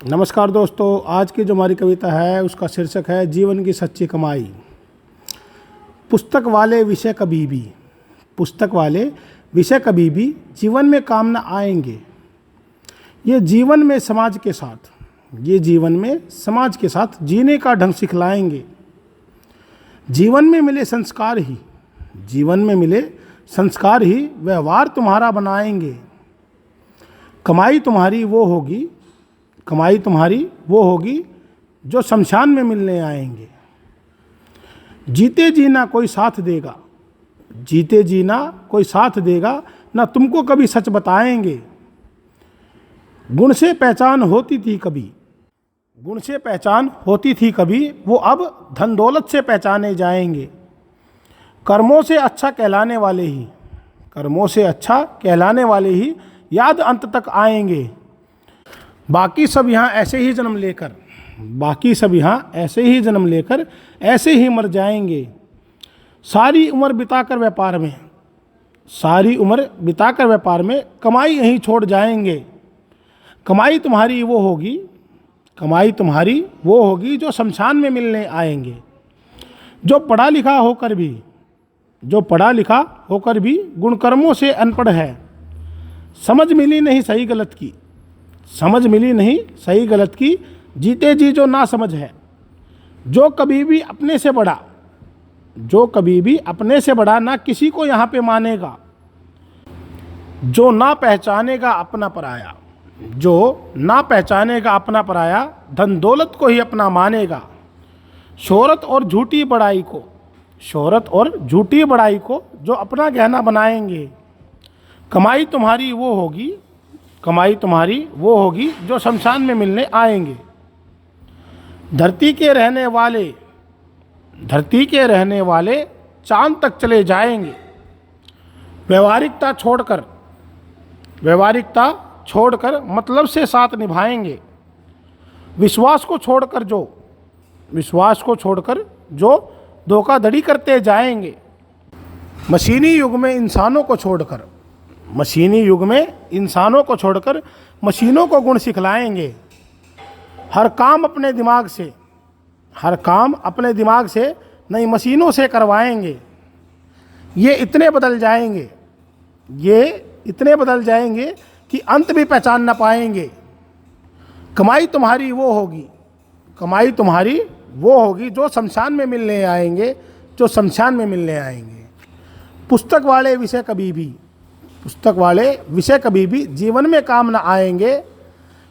नमस्कार दोस्तों, आज की जो हमारी कविता है उसका शीर्षक है जीवन की सच्ची कमाई। पुस्तक वाले विषय कभी भी जीवन में काम न आएंगे। ये जीवन में समाज के साथ जीने का ढंग सिखलाएंगे। जीवन में मिले संस्कार ही व्यवहार तुम्हारा बनाएंगे। कमाई तुम्हारी वो होगी जो शमशान में मिलने आएंगे। जीते जीना कोई साथ देगा ना तुमको कभी सच बताएंगे। गुण से पहचान होती थी कभी वो अब धन दौलत से पहचाने जाएंगे। कर्मों से अच्छा कहलाने वाले ही याद अंत तक आएंगे। बाकी सब यहाँ ऐसे ही जन्म लेकर ऐसे ही मर जाएंगे। सारी उम्र बिताकर व्यापार में कमाई यहीं छोड़ जाएंगे। कमाई तुम्हारी वो होगी जो शमशान में मिलने आएंगे। जो पढ़ा लिखा होकर भी गुण कर्मों से अनपढ़ है। समझ मिली नहीं सही गलत की जीते जी जो ना समझ है। जो कभी भी अपने से बड़ा ना किसी को यहाँ पे मानेगा। जो ना पहचानेगा अपना पराया धन दौलत को ही अपना मानेगा। शोहरत और झूठी बड़ाई को जो अपना गहना बनाएंगे। कमाई तुम्हारी वो होगी जो शमशान में मिलने आएंगे। धरती के रहने वाले चांद तक चले जाएंगे। व्यवहारिकता छोड़कर मतलब से साथ निभाएंगे। विश्वास को छोड़कर जो धोखाधड़ी करते जाएंगे। मशीनी युग में इंसानों को छोड़कर मशीनों को गुण सिखलाएंगे। हर काम अपने दिमाग से नई मशीनों से करवाएंगे। ये इतने बदल जाएंगे कि अंत भी पहचान न पाएंगे। कमाई तुम्हारी वो होगी जो शमशान में मिलने आएंगे। पुस्तक वाले विषय कभी भी जीवन में काम न आएंगे।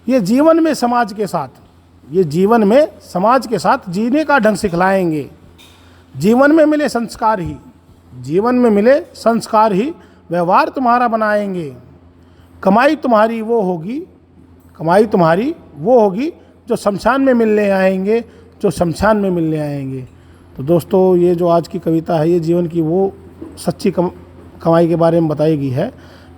ये जीवन में समाज के साथ जीने का ढंग सिखलाएंगे। जीवन में मिले संस्कार ही व्यवहार तुम्हारा बनाएंगे। कमाई तुम्हारी वो होगी जो शमशान में मिलने आएंगे। तो दोस्तों, ये जो आज की कविता है ये जीवन की वो सच्ची कमाई के बारे में बताई गई है,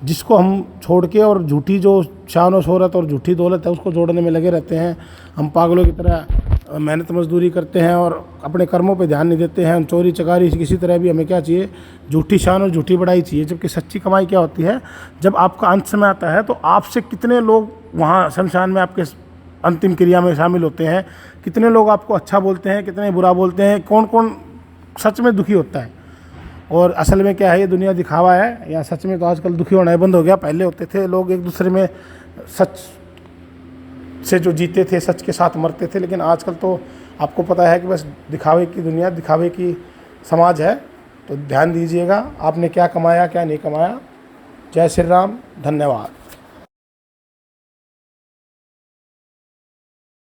जिसको हम छोड़ के और झूठी जो शान और शोहरत और झूठी दौलत है उसको जोड़ने में लगे रहते हैं। हम पागलों की तरह मेहनत मजदूरी करते हैं और अपने कर्मों पे ध्यान नहीं देते हैं। हम चोरी चकारी किसी तरह भी हमें क्या चाहिए, झूठी शान और झूठी बड़ाई चाहिए। जबकि सच्ची कमाई क्या होती है, जब आपका अंत समय आता है तो आपसे कितने लोग वहाँ शमशान में आपके अंतिम क्रिया में शामिल होते हैं, कितने लोग आपको अच्छा बोलते हैं, कितने बुरा बोलते हैं, कौन सच में दुखी होता है और असल में क्या है, ये दुनिया दिखावा है या सच में। तो आजकल दुखी होना बंद हो गया। पहले होते थे लोग एक दूसरे में सच से जो जीते थे, सच के साथ मरते थे। लेकिन आजकल तो आपको पता है कि बस दिखावे की दुनिया, दिखावे की समाज है। तो ध्यान दीजिएगा आपने क्या कमाया क्या नहीं कमाया। जय श्री राम, धन्यवाद।